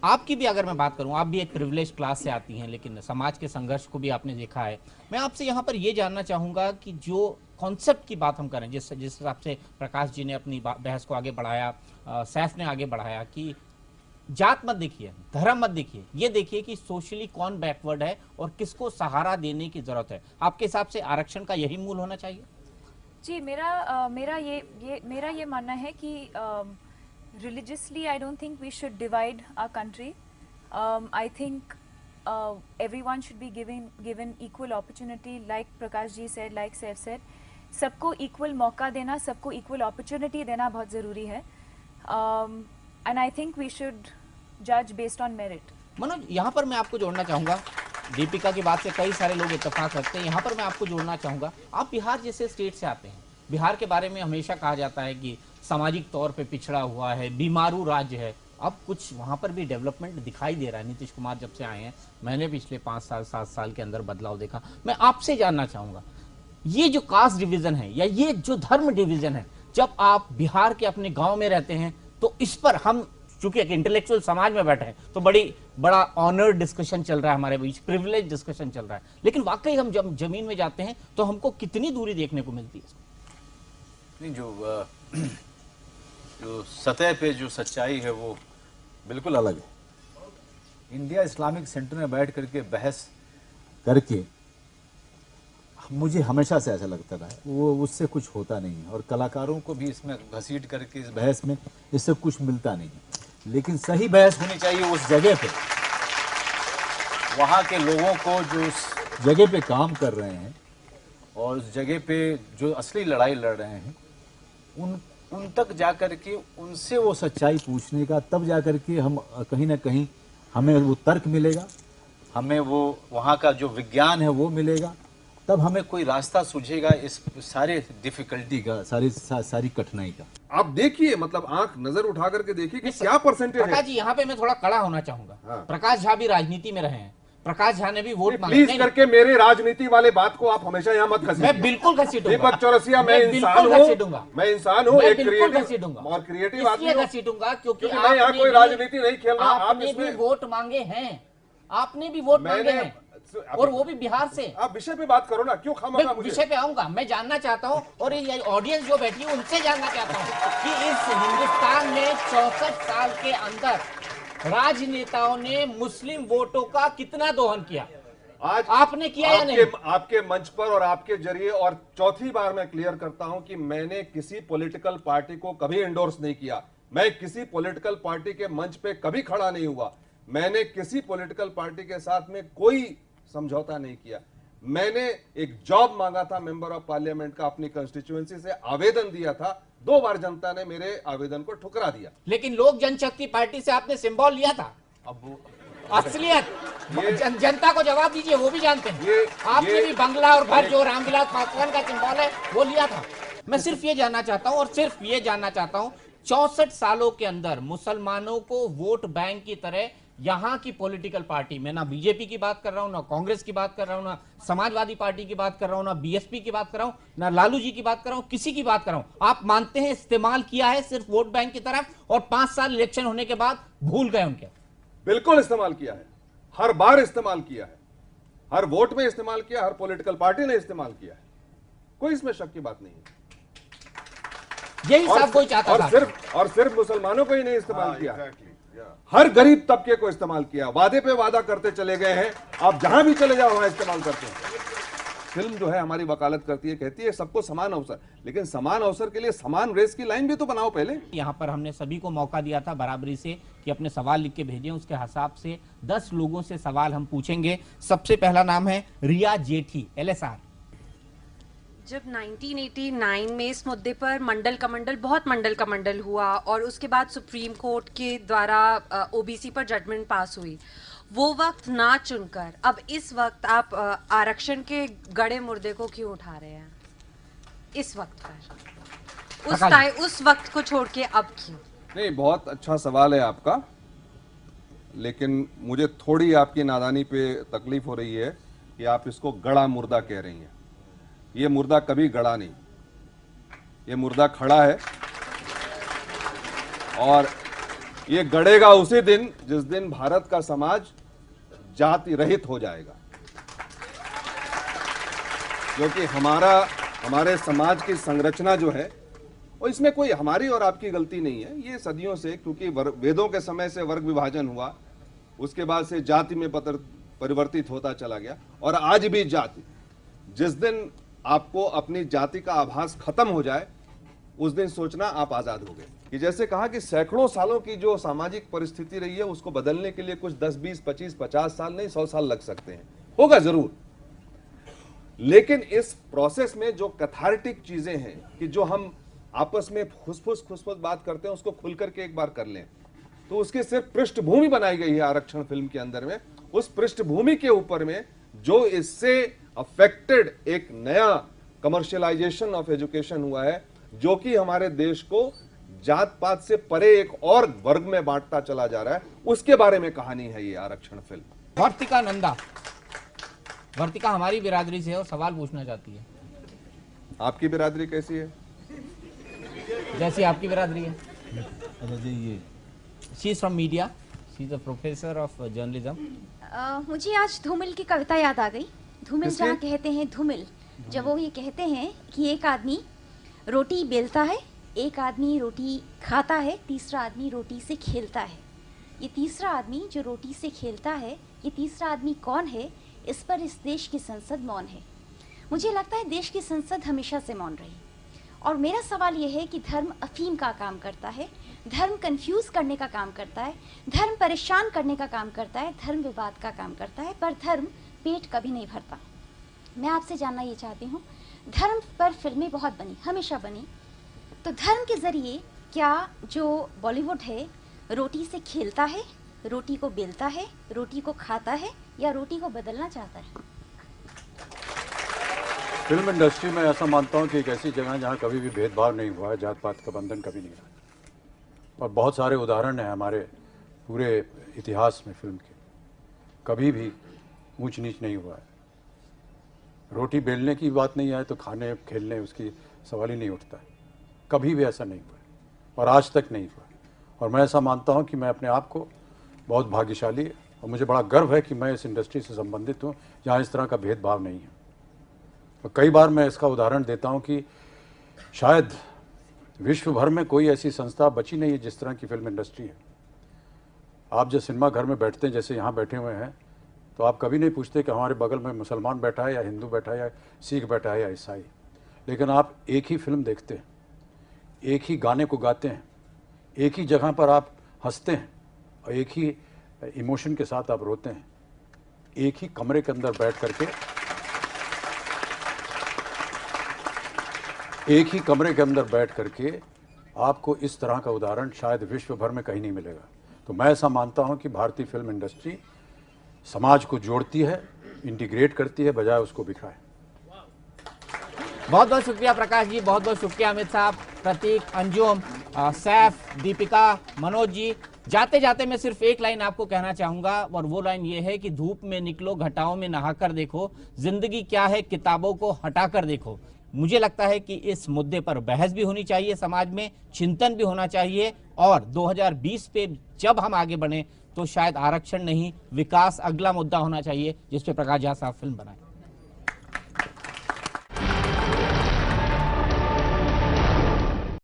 आपकी भी अगर मैं बात करूं, आप भी एक प्रिविलेज क्लास से आती हैं, लेकिन समाज के संघर्ष को भी आपने देखा है। मैं आपसे यहाँ पर ये जानना चाहूंगा कि जो कॉन्सेप्ट की बात हम करें, जिस हिसाब से प्रकाश जी ने अपनी बहस को आगे बढ़ाया, सैफ ने आगे बढ़ाया कि जात मत देखिए, धर्म मत देखिए, ये देखिए कि सोशली कौन बैकवर्ड है और किसको सहारा देने की जरूरत है। आपके हिसाब से आरक्षण का यही मूल होना चाहिए? जी, मेरा ये मानना है कि religiously I don't think we should divide our country. I think everyone should be given equal opportunity, like Prakash ji said, like Saif said. सबको equal मौका देना, सबको equal opportunity देना बहुत ज़रूरी है. And I think we should judge based on merit. Manoj, यहाँ पर मैं आपको जोड़ना चाहूँगा, दीपिका की बात से कई सारे लोग इत्तेफाक रखते हैं। यहाँ पर मैं आपको जोड़ना चाहूँगा, आप बिहार जैसे स्टेट से आते हैं। बिहार के बारे में हमेशा कहा जाता है कि सामाजिक तौर पे पिछड़ा हुआ है, बीमारू राज्य है। अब कुछ वहाँ पर भी डेवलपमेंट दिखाई दे रहा है। नीतीश कुमार जब से आए हैं, मैंने पिछले 5 साल 7 साल के अंदर बदलाव देखा। मैं आपसे जानना चाहूँगा, ये जो कास्ट डिवीज़न है या ये जो धर्म डिवीज़न है, जब आप बिहार के अपने गाँव में रहते हैं, तो इस पर हम चूंकि एक इंटेलेक्चुअल समाज में बैठे हैं, तो बड़ा ऑनर डिस्कशन चल रहा है हमारे बीच, प्रिविलेज डिस्कशन चल रहा है। लेकिन वाकई हम जब जमीन में जाते हैं तो हमको कितनी दूरी देखने को मिलती है? नहीं, जो सतह पे जो सच्चाई है वो बिल्कुल अलग है। इंडिया इस्लामिक सेंटर में बैठ करके बहस करके मुझे हमेशा से ऐसा लगता रहा है वो उससे कुछ होता नहीं है, और कलाकारों को भी इसमें घसीट करके इस बहस में इससे कुछ मिलता नहीं है। लेकिन सही बहस होनी चाहिए उस जगह पे, वहाँ के लोगों को जो उस जगह पे काम कर रहे हैं और उस जगह पे जो असली लड़ाई लड़ रहे हैं, उन तक जाकर के उनसे वो सच्चाई पूछने का, तब जाकर के हम कहीं ना कहीं हमें वो तर्क मिलेगा, हमें वो वहाँ का जो विज्ञान है वो मिलेगा, तब हमें कोई रास्ता सूझेगा इस सारे डिफिकल्टी का, सारी कठिनाई का। आप देखिए, मतलब आंख नजर उठा करके देखिए कि क्या परसेंटेज है। प्रकाश जी, यहाँ पे मैं थोड़ा कड़ा होना चाहूंगा। हाँ। प्रकाश झा भी राजनीति में रहे हैं, प्रकाश झा ने भी वोट मांगे। प्लीज करके मेरे राजनीति वाले बात को आप हमेशा यहाँ मत घसीटिए। मैं बिल्कुल घसीटूंगा। दीपक चौरसिया, मैं इंसान हूँ, एक क्रिएटिव और क्रिएटिव आदमी घसीटूंगा, क्योंकि मैं यहाँ कोई राजनीति नहीं खेल रहा। आपने भी वोट मांगे हैं, आपने भी वोट मांगे हैं, और वो भी बिहार से। आप विषय पे बात करो ना, क्यों खामखा मुझे? विषय पे आऊंगा, मैं जानना चाहता हूं, और ये ऑडियंस जो बैठी है उनसे जानना चाहता हूं कि इस हिंदुस्तान में 64 साल के अंदर राजनेताओं ने मुस्लिम वोटों का कितना दोहन किया? आज आपने किया या नहीं? आपके मंच पर और आपके जरिए, और चौथी बार मैं क्लियर करता हूं कि मैंने किसी पॉलिटिकल पार्टी को कभी एंडोर्स नहीं किया। मैं किसी पॉलिटिकल पार्टी के मंच पे कभी खड़ा नहीं हुआ। मैंने किसी पॉलिटिकल पार्टी के साथ में कोई समझौता नहीं किया। मैंने एक जॉब मांगा था मेंबर ऑफ पार्लियामेंट का, अपनी कंस्टिट्यूएंसी से आवेदन दिया था। 2 बार जनता ने मेरे आवेदन को ठुकरा दिया। लेकिन लोक जनशक्ति पार्टी से आपने सिंबल लिया था। अब वो असलियत जनता को जवाब दीजिए, वो भी जानते हैं। आपने भी बंगला और घर जो रामविलास पासवान का सिंबल है वो लिया था। मैं सिर्फ ये जानना चाहता हूं, और सिर्फ ये जानना चाहता हूं, 64 सालों के अंदर मुसलमानों को वोट बैंक की तरह यहां की पॉलिटिकल पार्टी में, ना बीजेपी की बात कर रहा हूं, ना कांग्रेस की बात कर रहा हूं, ना समाजवादी पार्टी की बात कर रहा हूं, ना बीएसपी की बात कर रहा हूं, ना लालू जी की बात कर रहा हूं, किसी की बात कर रहा हूं, आप मानते हैं इस्तेमाल किया है सिर्फ वोट बैंक की तरफ, और 5 साल इलेक्शन होने के बाद भूल गए उनके? बिल्कुल इस्तेमाल किया है, हर बार इस्तेमाल किया है, हर वोट में इस्तेमाल किया, हर पॉलिटिकल पार्टी ने इस्तेमाल किया है, कोई इसमें शक की बात नहीं है। यही सब कोई चाहता था। और सिर्फ मुसलमानों को ही नहीं इस्तेमाल किया, हर गरीब तबके को इस्तेमाल किया। वादे पे वादा करते चले गए हैं, आप जहां भी चले जाओ वहां इस्तेमाल करते हैं। फिल्म जो है हमारी वकालत करती है, कहती है सबको समान अवसर, लेकिन समान अवसर के लिए समान रेस की लाइन भी तो बनाओ पहले। यहाँ पर हमने सभी को मौका दिया था बराबरी से कि अपने सवाल लिख के भेजें, उसके हिसाब से 10 लोगों से सवाल हम पूछेंगे। सबसे पहला नाम है रिया जेठी, LSR। जब 1989 में इस मुद्दे पर बहुत मंडल का मंडल हुआ, और उसके बाद सुप्रीम कोर्ट के द्वारा OBC पर जजमेंट पास हुई, वो वक्त ना चुनकर अब इस वक्त आप आरक्षण के गड़े मुर्दे को क्यों उठा रहे हैं? इस वक्त पर उस वक्त को छोड़ के अब क्यों? नहीं, बहुत अच्छा सवाल है आपका, लेकिन मुझे थोड़ी आपकी नादानी पे तकलीफ हो रही है कि आप इसको गड़ा मुर्दा कह रही हैं। ये मुर्दा कभी गड़ा नहीं, ये मुर्दा खड़ा है, और ये गड़ेगा उसी दिन जिस दिन भारत का समाज जाति रहित हो जाएगा, क्योंकि हमारे समाज की संरचना जो है, और इसमें कोई हमारी और आपकी गलती नहीं है। ये सदियों से, क्योंकि वेदों के समय से वर्ग विभाजन हुआ, उसके बाद से जाति में परिवर्तित होता चला गया, और आज भी जाति, जिस दिन आपको अपनी जाति का आभास खत्म हो जाए उस दिन सोचना आप आजाद हो गए। कि जैसे कहा कि सैकड़ों सालों की जो सामाजिक परिस्थिति रही है उसको बदलने के लिए कुछ 10, 20, 25, 50 साल नहीं 100 साल लग सकते हैं, होगा जरूर, लेकिन इस प्रोसेस में जो कैथार्टिक चीजें हैं कि जो हम आपस में खुसफुस बात करते हैं उसको खुल करके एक बार कर लें, तो उसकी सिर्फ पृष्ठभूमि बनाई गई है आरक्षण फिल्म के अंदर में। उस पृष्ठभूमि के ऊपर में जो इससे अफेक्टेड एक नया कमर्शियलाइजेशन ऑफ एजुकेशन हुआ है, जो कि हमारे देश को जात पात से परे एक और वर्ग में बांटता चला जा रहा है, उसके बारे में कहानी है ये आरक्षण फिल्म। वर्तिका नंदा, वर्तिका हमारी बिरादरी से है और सवाल पूछना चाहती है। आपकी बिरादरी कैसी है? जैसी आपकी बिरादरी है। अच्छा जी, ये she is from media, she is a professor of journalism. मुझे आज धूमिल की कविता याद आ गई। धूमिल किसकी? जहाँ कहते हैं धूमिल, जब वो ये कहते हैं कि एक आदमी रोटी बेलता है, एक आदमी रोटी खाता है, तीसरा आदमी रोटी से खेलता है। ये तीसरा आदमी जो रोटी से खेलता है, ये तीसरा आदमी कौन है? इस पर इस देश की संसद मौन है। मुझे लगता है देश की संसद हमेशा से मौन रही। और मेरा सवाल ये है कि धर्म अफीम का काम करता है, धर्म कंफ्यूज करने का काम करता है, धर्म परेशान करने का काम करता है, धर्म विवाद का काम करता है, पर धर्म पेट कभी नहीं भरता। मैं आपसे जानना ये चाहती हूँ, धर्म पर फिल्में बहुत बनी, हमेशा बनी, तो धर्म के जरिए क्या जो बॉलीवुड है रोटी से खेलता है, रोटी को बेलता है, रोटी को खाता है, या रोटी को बदलना चाहता है? फिल्म इंडस्ट्री में ऐसा मानता हूँ कि एक ऐसी जगह जहाँ कभी भी भेदभाव नहीं हुआ है, जात पात का बंधन कभी नहीं रहा। और बहुत सारे उदाहरण हैं हमारे पूरे इतिहास में फिल्म के, कभी भी ऊंच नीच नहीं हुआ है। रोटी बेलने की बात नहीं आए तो खाने खेलने उसकी सवाल ही नहीं उठता है, कभी भी ऐसा नहीं हुआ है और आज तक नहीं हुआ। और मैं ऐसा मानता हूँ कि मैं अपने आप को बहुत भाग्यशाली, और मुझे बड़ा गर्व है कि मैं इस इंडस्ट्री से संबंधित हूँ जहाँ इस तरह का भेदभाव नहीं है। और कई बार मैं इसका उदाहरण देता हूँ कि शायद विश्व भर में कोई ऐसी संस्था बची नहीं है जिस तरह की फिल्म इंडस्ट्री है। आप जब सिनेमा घर में बैठते हैं, जैसे यहाँ बैठे हुए हैं, तो आप कभी नहीं पूछते कि हमारे बगल में मुसलमान बैठा है या हिंदू बैठा है या सिख बैठा है या ईसाई, लेकिन आप एक ही फिल्म देखते हैं, एक ही गाने को गाते हैं, एक ही जगह पर आप हंसते हैं और एक ही इमोशन के साथ आप रोते हैं, एक ही कमरे के अंदर बैठ करके, एक ही कमरे के अंदर बैठ करके आपको इस तरह का उदाहरण शायद विश्व भर में कहीं नहीं मिलेगा। तो मैं ऐसा मानता हूं कि भारतीय फिल्म इंडस्ट्री समाज को जोड़ती है, इंटीग्रेट करती है, बजाय उसको बिखराए। बहुत बहुत शुक्रिया प्रकाश जी, बहुत बहुत शुक्रिया अमित साहब, प्रतीक, अंजुम, सैफ, दीपिका, मनोज जी। जाते जाते मैं सिर्फ एक लाइन आपको कहना चाहूंगा, और वो लाइन ये है कि धूप में निकलो, घटाओं में नहाकर देखो, जिंदगी क्या है किताबों को हटाकर देखो। मुझे लगता है कि इस मुद्दे पर बहस भी होनी चाहिए, समाज में चिंतन भी होना चाहिए, और 2020 पे जब हम आगे बढ़े तो शायद आरक्षण नहीं, विकास अगला मुद्दा होना चाहिए जिस पे प्रकाश झा साहब फिल्म बनाए।